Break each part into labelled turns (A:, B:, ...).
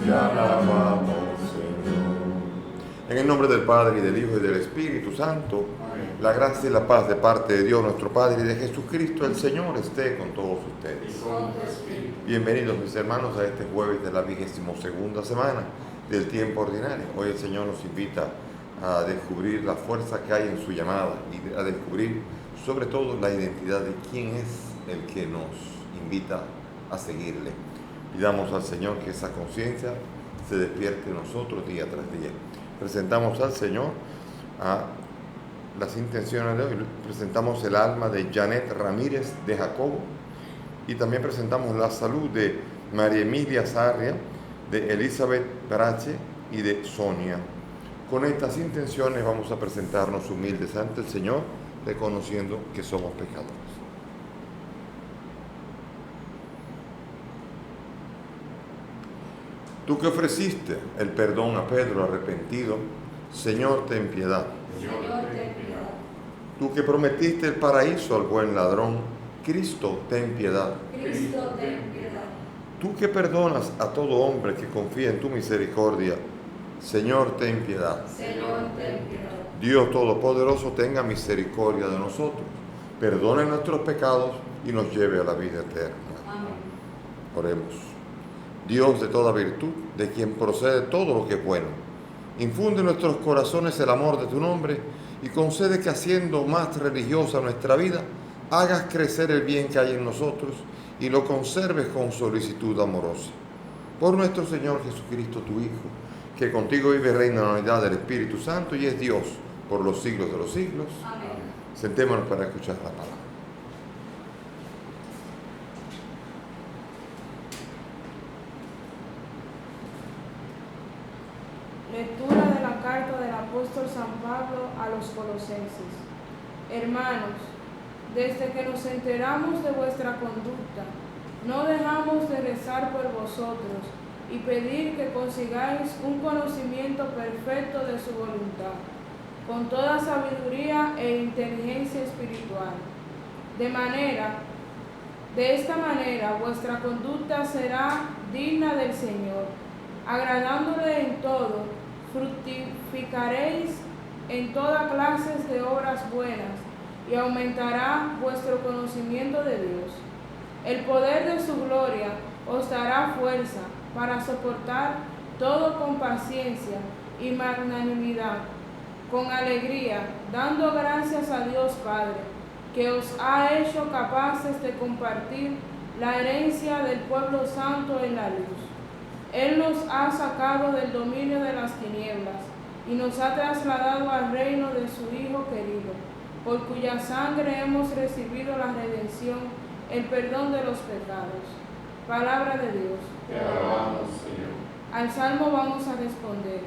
A: te alabamos, Señor. En el nombre del Padre, y del Hijo, y del Espíritu Santo, amén. La gracia y la paz de parte de Dios nuestro Padre y de Jesucristo el Señor esté con todos ustedes.
B: Y con tu espíritu.
A: Bienvenidos mis hermanos a este jueves de la 22ª semana del tiempo ordinario. Hoy el Señor nos invita a descubrir la fuerza que hay en su llamada y a descubrir sobre todo la identidad de quién es el que nos invita a seguirle. Pidamos al Señor que esa conciencia se despierte en nosotros día tras día. Presentamos al Señor a las intenciones de hoy. Presentamos el alma de Janet Ramírez de Jacobo y también presentamos la salud de María Emilia Sarria, de Elizabeth Brache y de Sonia. Con estas intenciones vamos a presentarnos humildes ante el Señor, reconociendo que somos pecadores. Tú que ofreciste el perdón a Pedro arrepentido, Señor, ten piedad.
B: Señor, ten piedad.
A: Tú que prometiste el paraíso al buen ladrón, Cristo, ten piedad.
B: Cristo, ten piedad.
A: Tú que perdonas a todo hombre que confía en tu misericordia, Señor, ten piedad.
B: Señor, ten piedad.
A: Dios Todopoderoso, tenga misericordia de nosotros, perdone nuestros pecados y nos lleve a la vida eterna.
B: Amén.
A: Oremos. Dios de toda virtud, de quien procede todo lo que es bueno, infunde en nuestros corazones el amor de tu nombre y concede que, haciendo más religiosa nuestra vida, hagas crecer el bien que hay en nosotros y lo conserves con solicitud amorosa. Por nuestro Señor Jesucristo, tu Hijo, que contigo vive y reina en la unidad del Espíritu Santo y es Dios por los siglos de los siglos.
B: Amén.
A: Sentémonos para escuchar la palabra.
C: Lectura de la carta del apóstol San Pablo a los Colosenses. Hermanos, desde que nos enteramos de vuestra conducta, no dejamos de rezar por vosotros y pedir que consigáis un conocimiento perfecto de su voluntad, con toda sabiduría e inteligencia espiritual. De esta manera, vuestra conducta será digna del Señor, agradándole en todo. Fructificaréis en toda clase de obras buenas y aumentará vuestro conocimiento de Dios. El poder de su gloria os dará fuerza para soportar todo con paciencia y magnanimidad, con alegría, dando gracias a Dios Padre, que os ha hecho capaces de compartir la herencia del pueblo santo en la luz. Él nos ha sacado del dominio de las tinieblas y nos ha trasladado al reino de su Hijo querido, por cuya sangre hemos recibido la redención, el perdón de los pecados. Palabra de Dios.
B: Te alabamos, Señor.
C: Al salmo vamos a responder: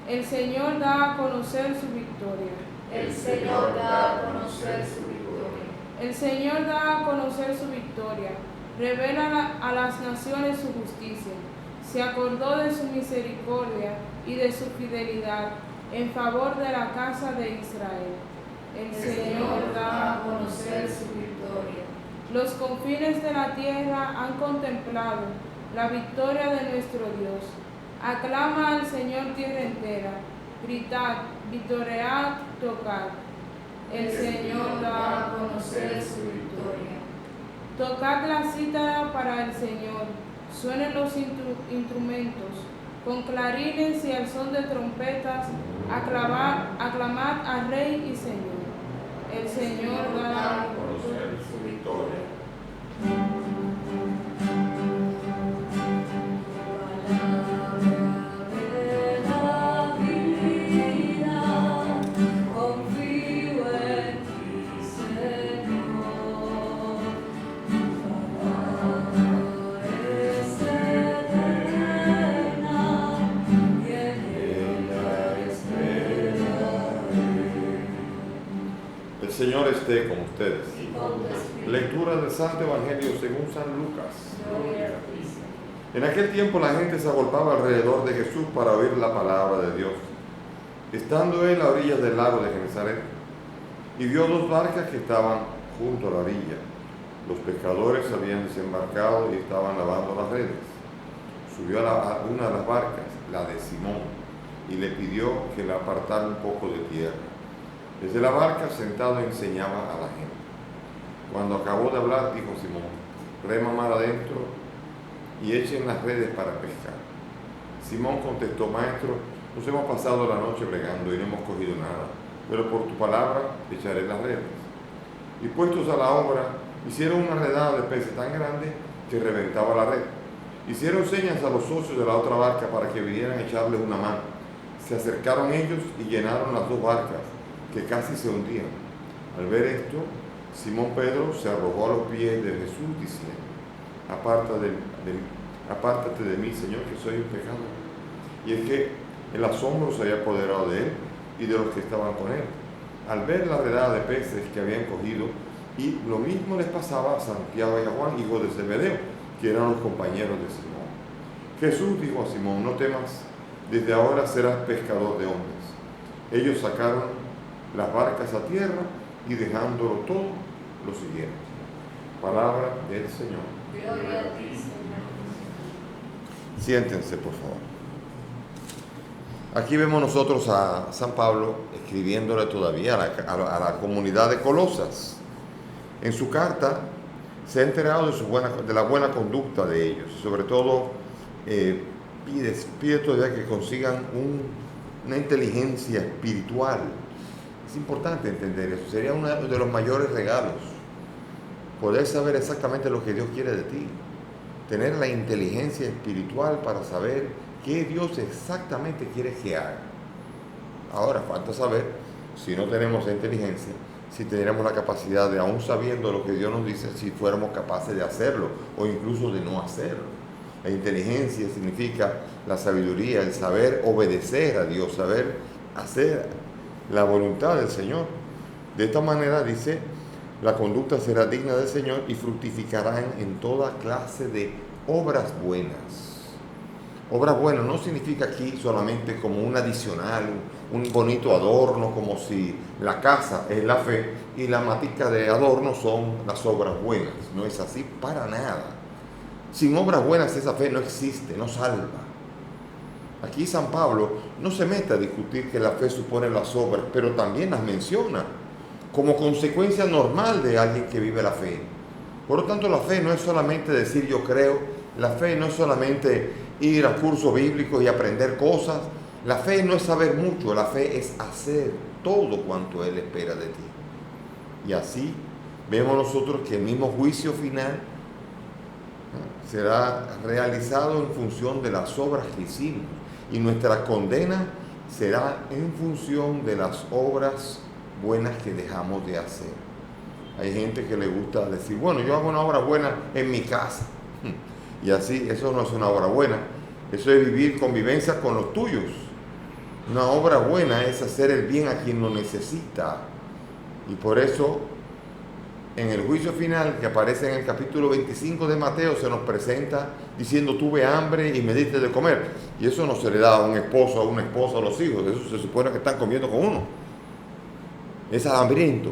C: el Señor da a conocer su victoria.
B: El Señor da a conocer su victoria.
C: El Señor da a conocer su victoria, revela a las naciones su justicia. Se acordó de su misericordia y de su fidelidad en favor de la casa de Israel. El Señor da a conocer su victoria. Los confines de la tierra han contemplado la victoria de nuestro Dios. Aclama al Señor tierra entera, gritad, vitoread, tocad. El Señor da a conocer su victoria. Tocad la cítara para el Señor. Suenen los instrumentos, con clarines y al son de trompetas, aclamad al Rey y Señor. El Señor da a conocer su victoria.
A: El Señor esté con ustedes.
B: Y con tu espíritu.
A: Lectura del Santo Evangelio según San Lucas.
B: Gloria a ti, Señor.
A: En aquel tiempo la gente se agolpaba alrededor de Jesús para oír la palabra de Dios. Estando él a orillas del lago de Genesaret, y vio dos barcas que estaban junto a la orilla. Los pescadores habían desembarcado y estaban lavando las redes. subió a una de las barcas, la de Simón, y le pidió que la apartara un poco de tierra. Desde la barca, sentado, enseñaba a la gente. Cuando acabó de hablar, dijo Simón: rema mar adentro y echen las redes para pescar. Simón contestó: Maestro, nos hemos pasado la noche bregando y no hemos cogido nada, pero por tu palabra echaré las redes. Y puestos a la obra, hicieron una redada de peces tan grande que reventaba la red. Hicieron señas a los socios de la otra barca para que vinieran a echarles una mano. Se acercaron ellos y llenaron las dos barcas, que casi se hundían. Al ver esto, Simón Pedro se arrojó a los pies de Jesús diciendo: apártate de mí, Señor, que soy un pecador. Y es que el asombro se había apoderado de él y de los que estaban con él, al ver la redada de peces que habían cogido, y lo mismo les pasaba a Santiago y a Juan, hijos de Zebedeo, que eran los compañeros de Simón. Jesús dijo a Simón: no temas, desde ahora serás pescador de hombres. Ellos sacaron las barcas a tierra y dejándolo todo, lo siguieron. Palabra del Señor.
B: Gloria a ti, Señor.
A: Siéntense, por favor. Aquí vemos nosotros a San Pablo escribiéndole todavía a la comunidad de Colosas. En su carta se ha enterado de la buena conducta de ellos. Sobre todo pide todavía que consigan una inteligencia espiritual. Es importante entender eso. Sería uno de los mayores regalos. Poder saber exactamente lo que Dios quiere de ti. Tener la inteligencia espiritual para saber qué Dios exactamente quiere que haga. Ahora, falta saber si no tenemos esa inteligencia, si tenemos la capacidad de, aún sabiendo lo que Dios nos dice, si fuéramos capaces de hacerlo o incluso de no hacerlo. La inteligencia significa la sabiduría, el saber obedecer a Dios, saber hacer la voluntad del Señor. De esta manera, dice, la conducta será digna del Señor y fructificarán en toda clase de obras buenas. Obras buenas no significa aquí solamente como un adicional, un bonito adorno, como si la casa es la fe y la matica de adorno son las obras buenas. No es así para nada. Sin obras buenas esa fe no existe, no salva. Aquí San Pablo no se mete a discutir que la fe supone las obras, pero también las menciona como consecuencia normal de alguien que vive la fe. Por lo tanto, la fe no es solamente decir yo creo, la fe no es solamente ir a cursos bíblicos y aprender cosas, la fe no es saber mucho, la fe es hacer todo cuanto Él espera de ti. Y así vemos nosotros que el mismo juicio final será realizado en función de las obras que hicimos y nuestra condena será en función de las obras buenas que dejamos de hacer. Hay gente que le gusta decir, bueno, yo hago una obra buena en mi casa. Y así, eso no es una obra buena. Eso es vivir convivencia con los tuyos. Una obra buena es hacer el bien a quien lo necesita. Y por eso, en el juicio final que aparece en el capítulo 25 de Mateo, se nos presenta diciendo, tuve hambre y me diste de comer. Y eso no se le da a un esposo, a una esposa, a los hijos. Eso se supone que están comiendo con uno. Es hambriento.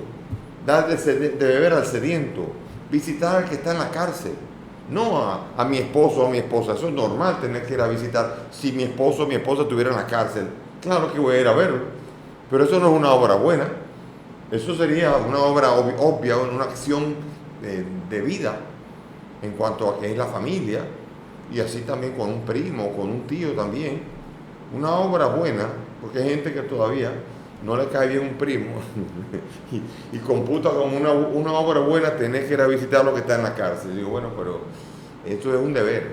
A: Darle de beber al sediento. Visitar al que está en la cárcel. No a mi esposo o a mi esposa. Eso es normal tener que ir a visitar. Si mi esposo o mi esposa estuviera en la cárcel, claro que voy a ir a verlo. Pero eso no es una obra buena. Eso sería una obra obvia, una acción de vida en cuanto a que es la familia. Y así también con un primo, con un tío también. Una obra buena, porque hay gente que todavía no le cae bien un primo y computa como una obra buena tener que ir a visitar lo que está en la cárcel. Digo, bueno, pero esto es un deber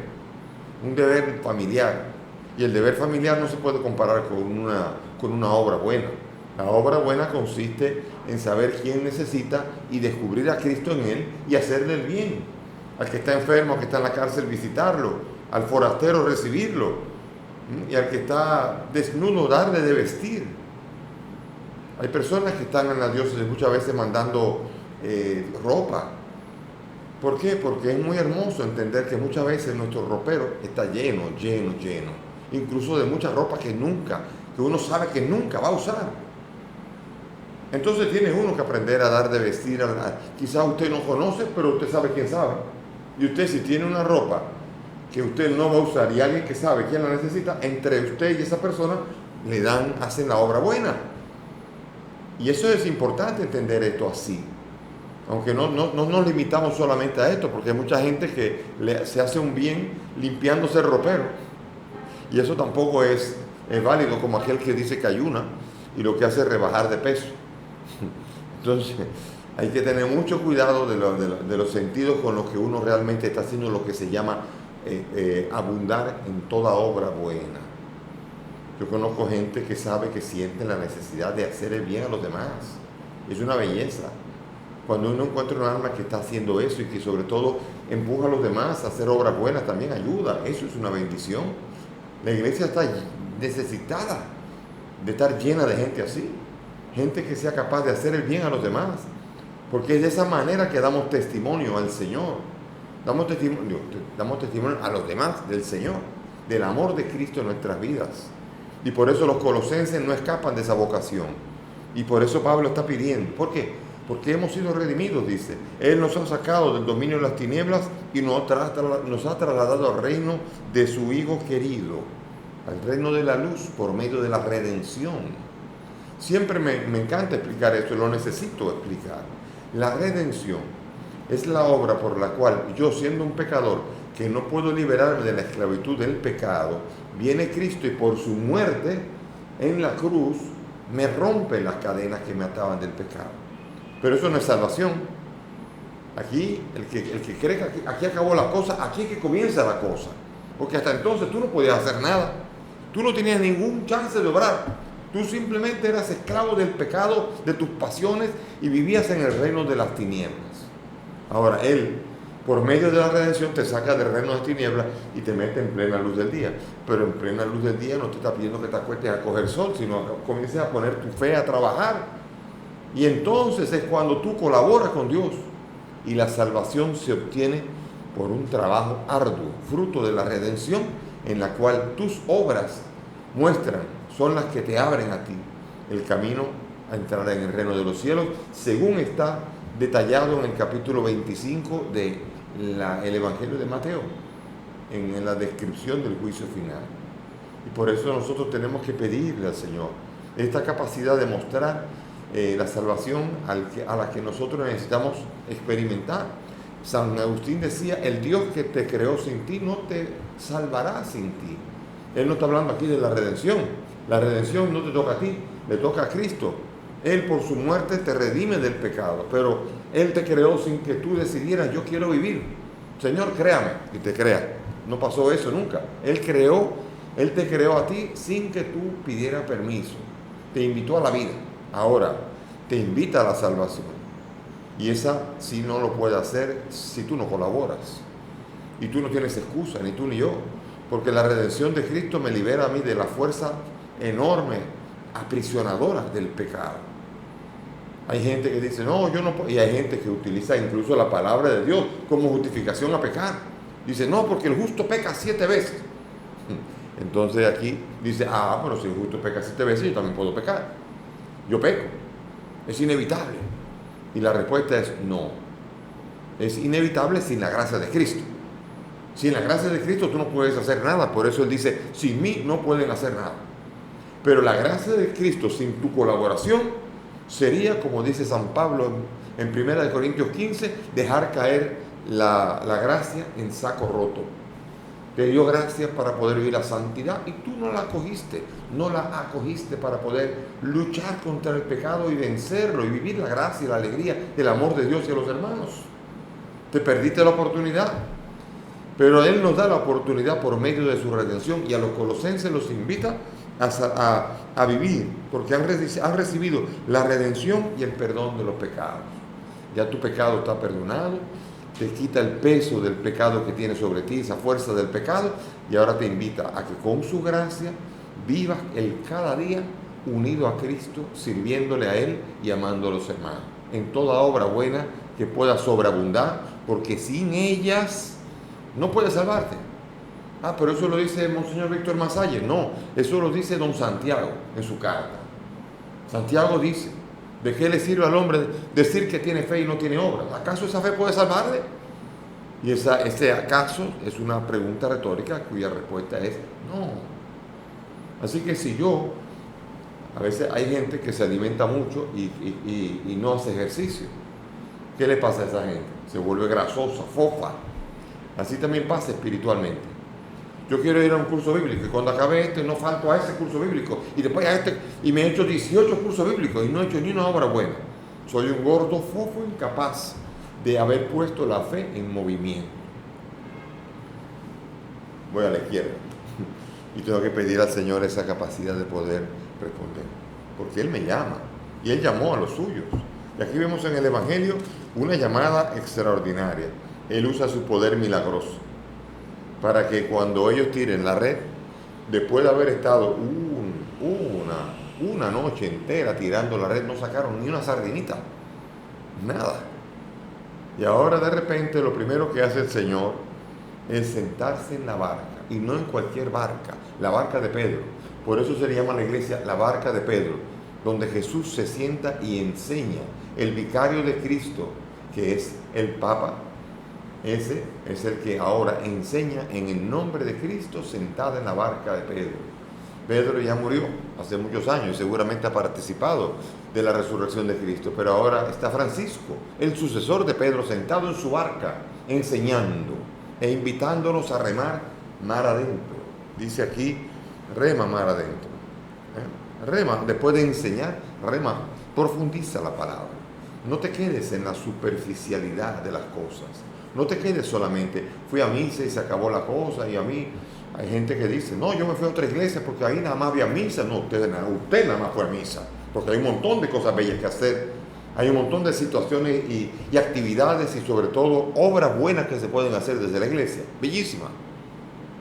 A: familiar. Y el deber familiar no se puede comparar con una obra buena. La obra buena consiste en saber quién necesita y descubrir a Cristo en él y hacerle el bien. Al que está enfermo, al que está en la cárcel, visitarlo. Al forastero, recibirlo. Y al que está desnudo, darle de vestir. Hay personas que están en la diócesis muchas veces mandando ropa. ¿Por qué? Porque es muy hermoso entender que muchas veces nuestro ropero está lleno. Incluso de mucha ropa que uno sabe que nunca va a usar. Entonces tiene uno que aprender a dar de vestir. Quizás usted no conoce, pero usted sabe quién sabe. Y usted si tiene una ropa que usted no va a usar y alguien que sabe quién la necesita, entre usted y esa persona hacen la obra buena. Y eso es importante entender esto así. Aunque no nos limitamos solamente a esto, porque hay mucha gente que se hace un bien limpiándose el ropero. Y eso tampoco es válido, como aquel que dice que ayuna y lo que hace es rebajar de peso. Entonces, hay que tener mucho cuidado de los sentidos con los que uno realmente está haciendo lo que se llama abundar en toda obra buena. Yo conozco gente que sabe que siente la necesidad de hacer el bien a los demás. Es una belleza. Cuando uno encuentra un alma que está haciendo eso y que sobre todo empuja a los demás a hacer obras buenas, también ayuda. Eso es una bendición. La iglesia está necesitada de estar llena de gente así. Gente que sea capaz de hacer el bien a los demás. Porque es de esa manera que damos testimonio al Señor. Damos testimonio a los demás del Señor, del amor de Cristo en nuestras vidas. Y por eso los colosenses no escapan de esa vocación. Y por eso Pablo está pidiendo. ¿Por qué? Porque hemos sido redimidos, dice. Él nos ha sacado del dominio de las tinieblas y nos ha trasladado al reino de su Hijo querido, al reino de la luz por medio de la redención. Siempre me encanta explicar esto, lo necesito explicar. La redención es la obra por la cual yo, siendo un pecador que no puedo liberarme de la esclavitud del pecado, viene Cristo y por su muerte en la cruz me rompe las cadenas que me ataban del pecado. Pero eso no es salvación. Aquí, el que cree que aquí acabó la cosa, aquí es que comienza la cosa. Porque hasta entonces tú no podías hacer nada. Tú no tenías ningún chance de obrar. Tú simplemente eras esclavo del pecado, de tus pasiones, y vivías en el reino de las tinieblas. Ahora, Él, por medio de la redención, te saca del reino de las tinieblas y te mete en plena luz del día. Pero en plena luz del día no te está pidiendo que te acuestes a coger sol, sino que comiences a poner tu fe a trabajar. Y entonces es cuando tú colaboras con Dios. Y la salvación se obtiene por un trabajo arduo, fruto de la redención, en la cual tus obras son las que te abren a ti el camino a entrar en el reino de los cielos, según está detallado en el capítulo 25 del Evangelio de Mateo, en la descripción del juicio final. Y por eso nosotros tenemos que pedirle al Señor esta capacidad de mostrar la salvación a la que nosotros necesitamos experimentar. San Agustín decía, el Dios que te creó sin ti no te salvará sin ti. Él no está hablando aquí de la redención. La redención no te toca a ti, le toca a Cristo. Él por su muerte te redime del pecado, pero Él te creó sin que tú decidieras, yo quiero vivir. Señor, créame, y te crea. No pasó eso nunca. Él te creó a ti sin que tú pidieras permiso. Te invitó a la vida. Ahora, te invita a la salvación. Y esa sí no lo puede hacer si tú no colaboras. Y tú no tienes excusa, ni tú ni yo. Porque la redención de Cristo me libera a mí de la fuerza enorme, aprisionadora del pecado. Hay gente que dice, no, yo no puedo. Y hay gente que utiliza incluso la palabra de Dios como justificación a pecar. Dice, no, porque el justo peca 7 veces. Entonces aquí dice, pero si el justo peca 7 veces, yo también puedo pecar. Yo peco. Es inevitable. Y la respuesta es no. Es inevitable sin la gracia de Cristo. Sin la gracia de Cristo tú no puedes hacer nada. Por eso Él dice, sin mí no pueden hacer nada. Pero la gracia de Cristo sin tu colaboración sería, como dice San Pablo en 1 Corintios 15, dejar caer la gracia en saco roto. Te dio gracia para poder vivir la santidad y tú no la acogiste para poder luchar contra el pecado y vencerlo y vivir la gracia y la alegría del amor de Dios y de los hermanos. Te perdiste la oportunidad. Pero Él nos da la oportunidad por medio de su redención y a los colosenses los invita a vivir, porque han recibido la redención y el perdón de los pecados. Ya tu pecado está perdonado, te quita el peso del pecado que tiene sobre ti, esa fuerza del pecado, y ahora te invita a que con su gracia vivas cada día unido a Cristo, sirviéndole a Él y amando a los hermanos, en toda obra buena que pueda sobreabundar, porque sin ellas no puedes salvarte. Pero eso lo dice Monseñor Víctor Masalle. No, eso lo dice don Santiago en su carta. Santiago dice, ¿de qué le sirve al hombre decir que tiene fe y no tiene obra? ¿Acaso esa fe puede salvarle? Y ese acaso es una pregunta retórica cuya respuesta es no. Así que si yo, a veces hay gente que se alimenta mucho y no hace ejercicio. ¿Qué le pasa a esa gente? Se vuelve grasosa, fofa. Así también pasa espiritualmente. Yo quiero ir a un curso bíblico y cuando acabe este no falto a ese curso bíblico y después a este y me he hecho 18 cursos bíblicos y no he hecho ni una obra buena. Soy un gordo fofo incapaz de haber puesto la fe en movimiento. Voy a la izquierda y tengo que pedir al Señor esa capacidad de poder responder, porque Él me llama y Él llamó a los suyos. Y aquí vemos en el Evangelio una llamada extraordinaria. Él usa su poder milagroso para que cuando ellos tiren la red, después de haber estado una noche entera tirando la red, no sacaron ni una sardinita, nada. Y ahora de repente lo primero que hace el Señor es sentarse en la barca, y no en cualquier barca, la barca de Pedro. Por eso se le llama a la iglesia la barca de Pedro, donde Jesús se sienta y enseña. El vicario de Cristo, que es el Papa, ese es el que ahora enseña en el nombre de Cristo sentado en la barca de Pedro. Pedro ya murió hace muchos años y seguramente ha participado de la resurrección de Cristo, pero ahora está Francisco, el sucesor de Pedro, sentado en su barca, enseñando e invitándonos a remar mar adentro. Dice aquí, rema mar adentro. Rema, después de enseñar, rema, profundiza la palabra. No te quedes en la superficialidad de las cosas. No te quedes solamente, fui a misa y se acabó la cosa, y a mí hay gente que dice, no, yo me fui a otra iglesia porque ahí nada más había misa. No, usted nada más fue a misa, porque hay un montón de cosas bellas que hacer. Hay un montón de situaciones y actividades y sobre todo obras buenas que se pueden hacer desde la iglesia. Bellísima.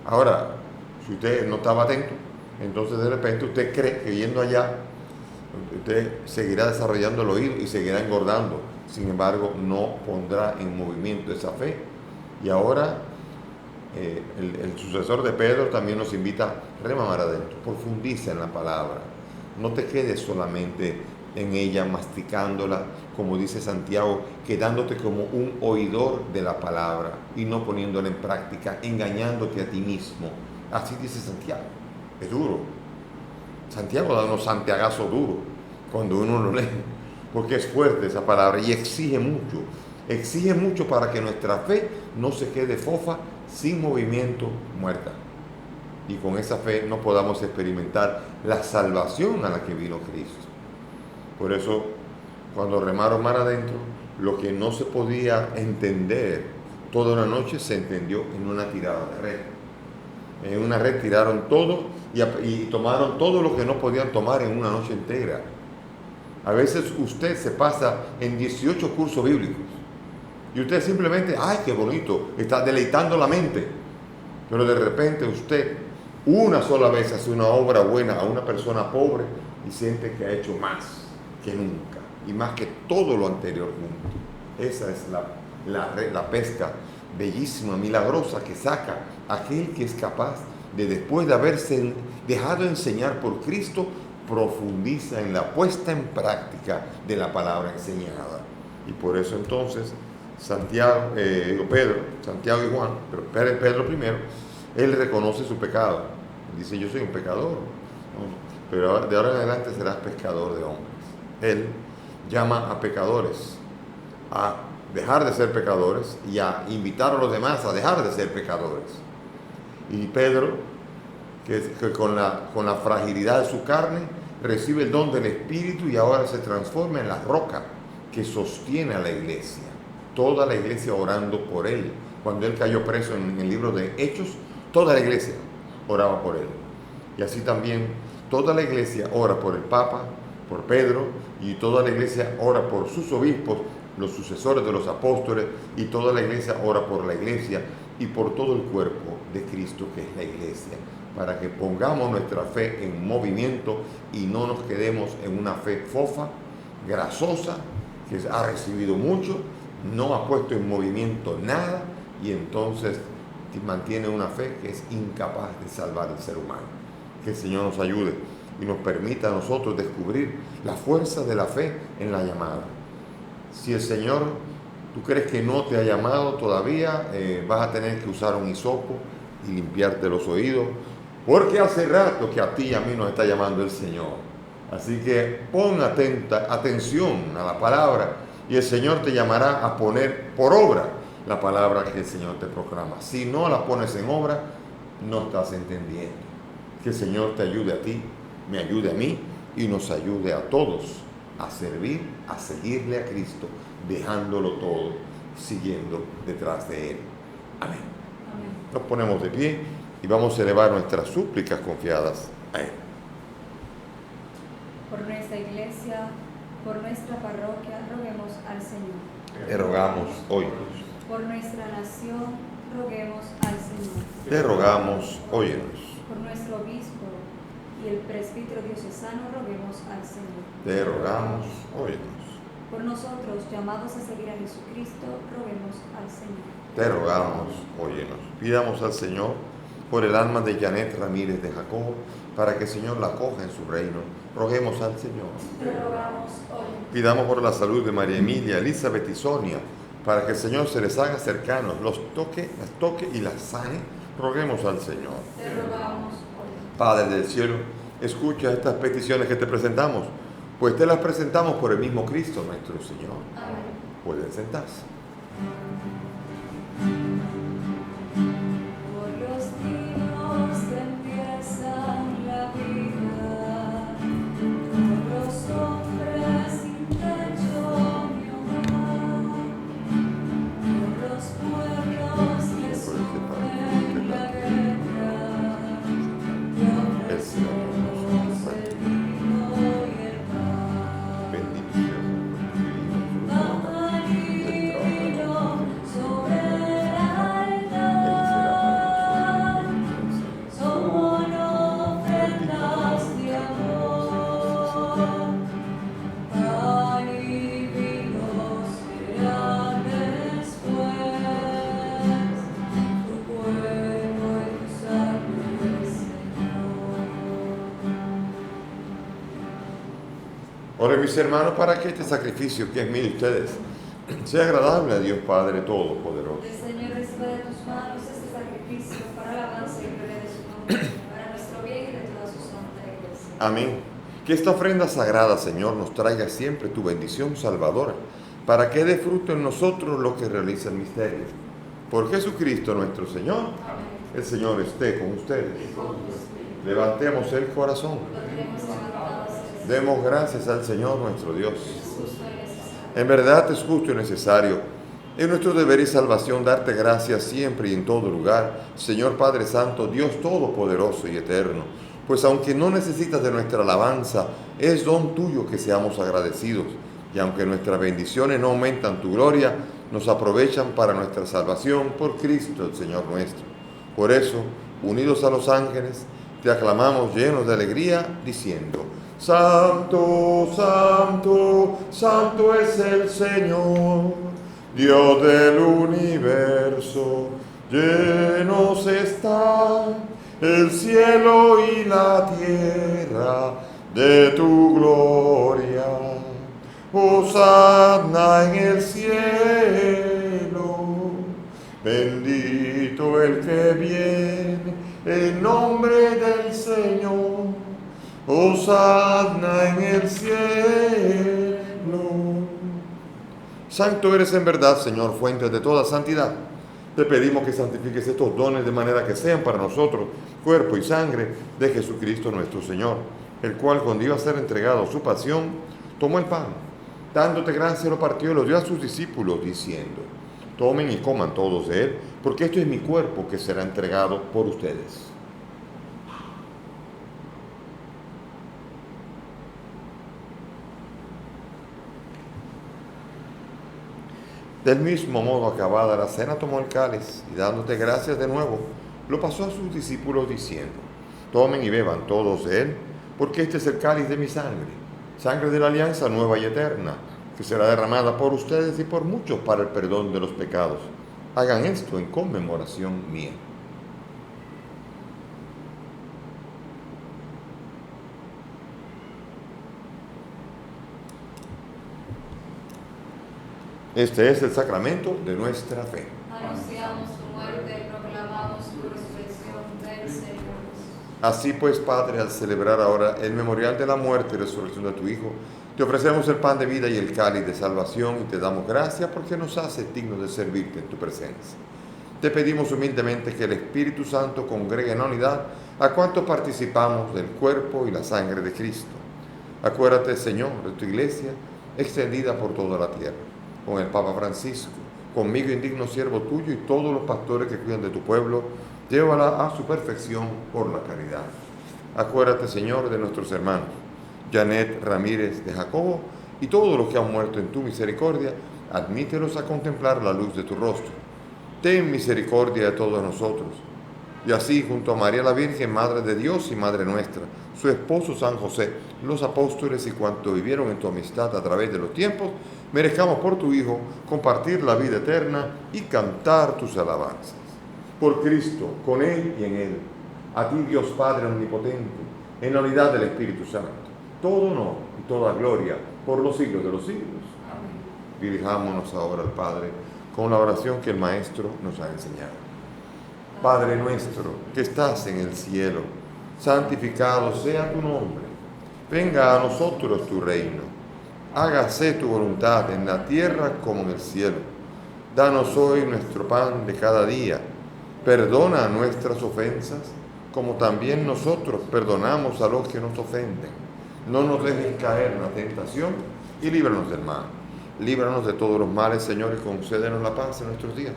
A: Ahora, si usted no estaba atento, entonces de repente usted cree que yendo allá, usted seguirá desarrollando el oído y seguirá engordando. Sin embargo, no pondrá en movimiento esa fe. Y ahora el sucesor de Pedro también nos invita a remar adentro. Profundiza en la palabra. No te quedes solamente en ella, masticándola, como dice Santiago, quedándote como un oidor de la palabra y no poniéndola en práctica, engañándote a ti mismo. Así dice Santiago. Es duro. Santiago da unos santiagazos duros cuando uno lo lee, porque es fuerte esa palabra y exige mucho para que nuestra fe no se quede fofa, sin movimiento, muerta. Y con esa fe no podamos experimentar la salvación a la que vino Cristo. Por eso, cuando remaron mar adentro, lo que no se podía entender toda una noche se entendió en una tirada de red. En una red tiraron todo y tomaron todo lo que no podían tomar en una noche entera. A veces usted se pasa en 18 cursos bíblicos y usted simplemente, ¡ay, qué bonito!, está deleitando la mente. Pero de repente usted una sola vez hace una obra buena a una persona pobre y siente que ha hecho más que nunca y más que todo lo anterior junto. Esa es la pesca bellísima, milagrosa que saca aquel que es capaz de, después de haberse dejado enseñar por Cristo, profundiza en la puesta en práctica de la palabra enseñada. Y por eso entonces Santiago y Juan, pero Pedro primero, él reconoce su pecado. Dice, yo soy un pecador, ¿no? Pero de ahora en adelante serás pescador de hombres. Él llama a pecadores a dejar de ser pecadores y a invitar a los demás a dejar de ser pecadores. Y Pedro, que con la fragilidad de su carne, recibe el don del Espíritu y ahora se transforma en la roca que sostiene a la iglesia. Toda la iglesia orando por él. Cuando él cayó preso en el libro de Hechos, toda la iglesia oraba por él. Y así también toda la iglesia ora por el Papa, por Pedro, y toda la iglesia ora por sus obispos, los sucesores de los apóstoles, y toda la iglesia ora por la iglesia y por todo el cuerpo de Cristo que es la iglesia, para que pongamos nuestra fe en movimiento y no nos quedemos en una fe fofa, grasosa, que ha recibido mucho, no ha puesto en movimiento nada y entonces mantiene una fe que es incapaz de salvar al ser humano. Que el Señor nos ayude y nos permita a nosotros descubrir la fuerza de la fe en la llamada. Si el Señor tú crees que no te ha llamado todavía, vas a tener que usar un hisopo y limpiarte los oídos, porque hace rato que a ti y a mí nos está llamando el Señor. Así que pon atención a la palabra y el Señor te llamará a poner por obra la palabra que el Señor te proclama. Si no la pones en obra, no estás entendiendo. Que el Señor te ayude a ti, me ayude a mí y nos ayude a todos a servir, a seguirle a Cristo, dejándolo todo, siguiendo detrás de Él. Amén.
C: Amén.
A: Nos ponemos de pie y vamos a elevar nuestras súplicas confiadas a Él.
B: Por nuestra iglesia, por nuestra parroquia, roguemos al Señor.
A: Te rogamos hoy.
B: Por nuestra nación, roguemos al Señor.
A: Te rogamos, óyenos.
B: Por nuestro obispo y el presbítero diocesano, roguemos al Señor.
A: Te rogamos, óyenos.
B: Por nosotros, llamados a seguir a Jesucristo, roguemos al Señor.
A: Te rogamos, óyenos. Pidamos al Señor por el alma de Janet Ramírez de Jacob, para que el Señor la acoja en su reino. Roguemos al Señor.
B: Te rogamos hoy.
A: Pidamos por la salud de María Emilia, Elizabeth y Sonia, para que el Señor se les haga cercanos, las toque y las sane. Roguemos al Señor.
B: Te rogamos hoy.
A: Padre del cielo, escucha estas peticiones que te presentamos, pues te las presentamos por el mismo Cristo nuestro Señor.
B: Amén.
A: Pueden sentarse.
B: Por los niños que empiezan la vida, por los hombres sin techo ni hogar, por los pueblos que sufren la guerra, te ofrecemos el vino y el pan.
A: Bendito
B: Marino sobre el altar, son ofrendas de amor. Pan y vino serán después tu cuerpo y tu sangre, Señor.
A: Oren mis hermanos para que este sacrificio que es mío de ustedes sea agradable a Dios Padre Todopoderoso.
B: El Señor reciba de tus manos este sacrificio para alabanza y gloria de su nombre, para nuestro bien y de toda su santa iglesia.
A: Amén. Que esta ofrenda sagrada, Señor, nos traiga siempre tu bendición salvadora, para que dé fruto en nosotros lo que realiza el misterio. Por Jesucristo nuestro Señor,
B: Amén.
A: el Señor esté con ustedes. Levantemos el corazón.
B: Lo tenemos levantado hacia el Señor.
A: Demos gracias al Señor nuestro Dios.
B: Justo y necesario.
A: En verdad es justo y necesario, es nuestro deber y salvación darte gracias siempre y en todo lugar, Señor Padre Santo, Dios Todopoderoso y Eterno, pues aunque no necesitas de nuestra alabanza, es don tuyo que seamos agradecidos, y aunque nuestras bendiciones no aumentan tu gloria, nos aprovechan para nuestra salvación por Cristo el Señor nuestro. Por eso, unidos a los ángeles, te aclamamos llenos de alegría, diciendo: Santo, santo, santo es el Señor, Dios del universo. Llenos está el cielo y la tierra de tu gloria. Hosanna en el cielo, bendito el que viene en nombre del Señor. Hosanna en el cielo. Santo eres en verdad, Señor, fuente de toda santidad. Te pedimos que santifiques estos dones de manera que sean para nosotros cuerpo y sangre de Jesucristo nuestro Señor, el cual, cuando iba a ser entregado a su pasión, tomó el pan, dándote gracia, lo partió y lo dio a sus discípulos, diciendo: tomen y coman todos de él, porque esto es mi cuerpo que será entregado por ustedes. Del mismo modo, acabada la cena, tomó el cáliz y, dándote gracias de nuevo, lo pasó a sus discípulos diciendo: tomen y beban todos de él, porque este es el cáliz de mi sangre, sangre de la alianza nueva y eterna, que será derramada por ustedes y por muchos para el perdón de los pecados. Hagan esto en conmemoración mía. Este es el sacramento de nuestra fe.
B: Anunciamos tu muerte y proclamamos tu resurrección. Ven, Señor.
A: Así pues, Padre, al celebrar ahora el memorial de la muerte y resurrección de tu Hijo, te ofrecemos el pan de vida y el cáliz de salvación y te damos gracias porque nos hace dignos de servirte en tu presencia. Te pedimos humildemente que el Espíritu Santo congregue en la unidad a cuantos participamos del cuerpo y la sangre de Cristo. Acuérdate, Señor, de tu iglesia extendida por toda la tierra, con el Papa Francisco, conmigo indigno siervo tuyo y todos los pastores que cuidan de tu pueblo, llévala a su perfección por la caridad. Acuérdate, Señor, de nuestros hermanos, Janet Ramírez de Jacobo y todos los que han muerto en tu misericordia, admítelos a contemplar la luz de tu rostro. Ten misericordia de todos nosotros. Y así, junto a María la Virgen, Madre de Dios y Madre nuestra, su esposo San José, los apóstoles y cuantos vivieron en tu amistad a través de los tiempos, merezcamos por tu Hijo compartir la vida eterna y cantar tus alabanzas. Por Cristo, con Él y en Él, a ti Dios Padre Omnipotente, en la unidad del Espíritu Santo, todo honor y toda gloria por los siglos de los siglos. Amén. Dirijámonos ahora al Padre con la oración que el Maestro nos ha enseñado. Padre nuestro, que estás en el cielo, santificado sea tu nombre. Venga a nosotros tu reino. Hágase tu voluntad en la tierra como en el cielo. Danos hoy nuestro pan de cada día. Perdona nuestras ofensas, como también nosotros perdonamos a los que nos ofenden. No nos dejes caer en la tentación y líbranos del mal. Líbranos de todos los males, Señor, y concédenos la paz en nuestros días,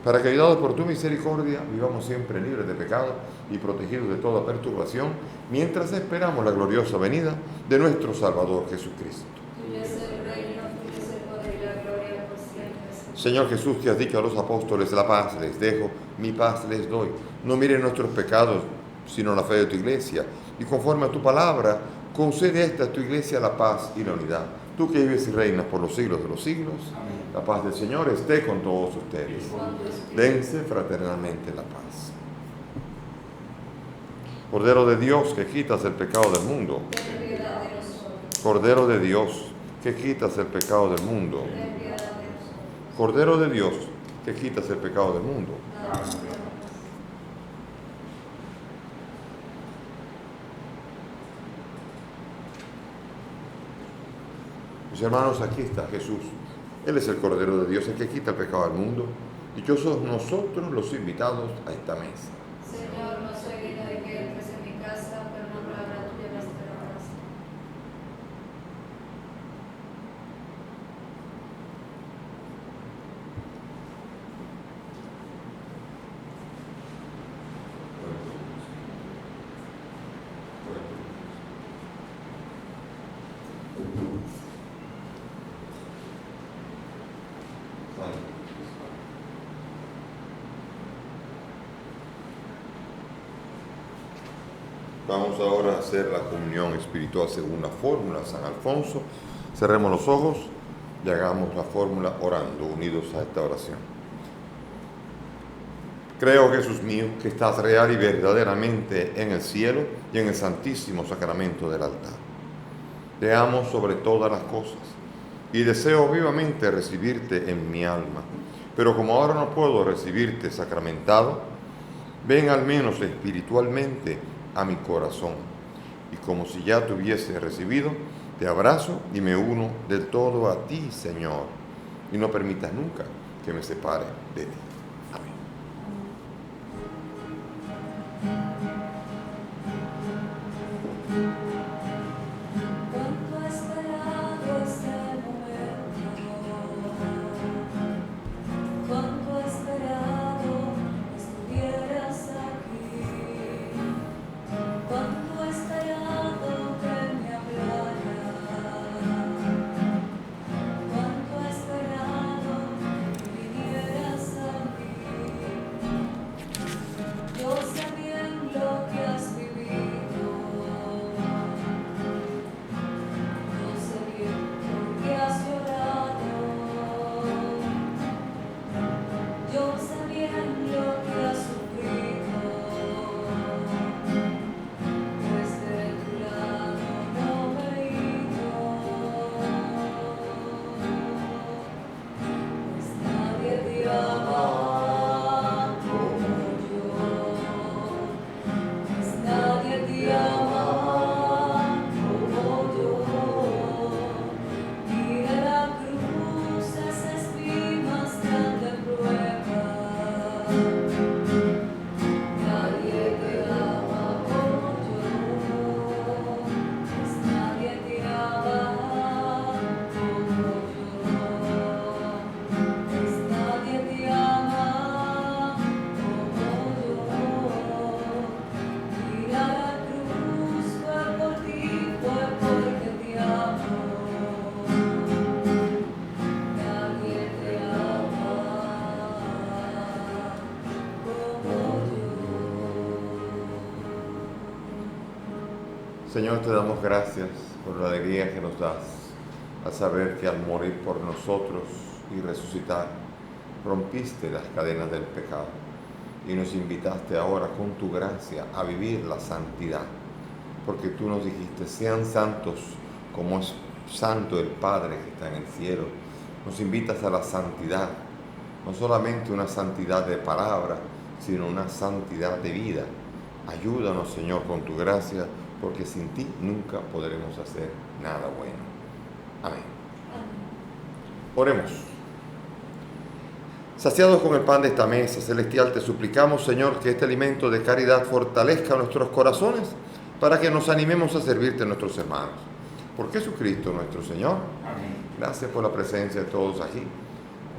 A: para que, ayudados por tu misericordia, vivamos siempre libres de pecado y protegidos de toda perturbación, mientras esperamos la gloriosa venida de nuestro Salvador Jesucristo.
B: Tuyo es el reino, tuyo es el poder y la gloria por siempre.
A: Señor Jesús, que has dicho a los apóstoles, la paz les dejo, mi paz les doy. No miren nuestros pecados, sino la fe de tu iglesia. Y conforme a tu palabra, concede a esta tu iglesia la paz y la unidad. Tú que vives y reinas por los siglos de los siglos, amén. La paz del Señor esté con todos ustedes. Dense fraternalmente la paz. Cordero de Dios, que quitas el pecado del mundo.
B: Ten piedad de nosotros.
A: Cordero de Dios, que quitas el pecado del mundo.
B: Ten piedad de nosotros.
A: Cordero de Dios, que quitas el pecado del mundo.
B: Danos piedad.
A: Mis hermanos, aquí está Jesús. Él es el Cordero de Dios, el que quita el pecado del mundo. Dichosos nosotros los invitados a esta mesa.
B: Señor, no soy digno de que entres en mi casa, pero una palabra tuya bastará.
A: Vamos ahora a hacer la comunión espiritual según la fórmula San Alfonso. Cerremos los ojos y hagamos la fórmula orando, unidos a esta oración. Creo, Jesús mío, que estás real y verdaderamente en el cielo y en el santísimo sacramento del altar. Te amo sobre todas las cosas y deseo vivamente recibirte en mi alma. Pero como ahora no puedo recibirte sacramentado, ven al menos espiritualmente a mi corazón. Y como si ya te hubiese recibido, te abrazo y me uno del todo a ti, Señor. Y no permitas nunca que me separe de ti. Amén.
B: Cuánto he esperado este momento, cuánto he esperado estuvieras aquí, cuánto he esperado que me hablaras, cuánto he esperado que vinieras a
A: Señor, te damos gracias por la alegría que nos das al saber que al morir por nosotros y resucitar, rompiste las cadenas del pecado y nos invitaste ahora con tu gracia a vivir la santidad, porque tú nos dijiste, sean santos como es santo el Padre que está en el cielo. Nos invitas a la santidad, no solamente una santidad de palabra, sino una santidad de vida. Ayúdanos, Señor, con tu gracia, porque sin ti nunca podremos hacer nada bueno. Amén. Oremos. Saciados con el pan de esta mesa celestial, te suplicamos, Señor, que este alimento de caridad fortalezca nuestros corazones para que nos animemos a servirte a nuestros hermanos. Por Jesucristo nuestro Señor.
D: Amén.
A: Gracias por la presencia de todos aquí.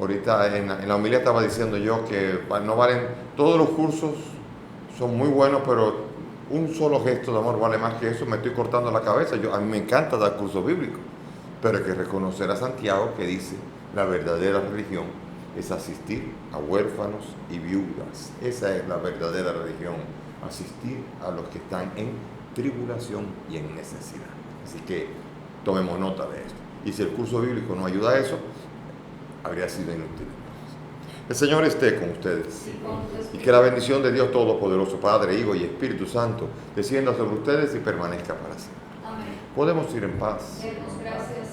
A: Ahorita en la homilía estaba diciendo yo que no valen, todos los cursos son muy buenos, pero un solo gesto de amor vale más que eso. Me estoy cortando la cabeza. A mí me encanta dar cursos bíblicos, pero hay que reconocer a Santiago que dice, la verdadera religión es asistir a huérfanos y viudas. Esa es la verdadera religión, asistir a los que están en tribulación y en necesidad. Así que tomemos nota de esto. Y si el curso bíblico no ayuda a eso, habría sido inútil. El Señor esté con ustedes. Y que la bendición de Dios Todopoderoso, Padre, Hijo y Espíritu Santo, descienda sobre ustedes y permanezca para siempre.
B: Amén.
A: Podemos ir en paz.
B: Demos gracias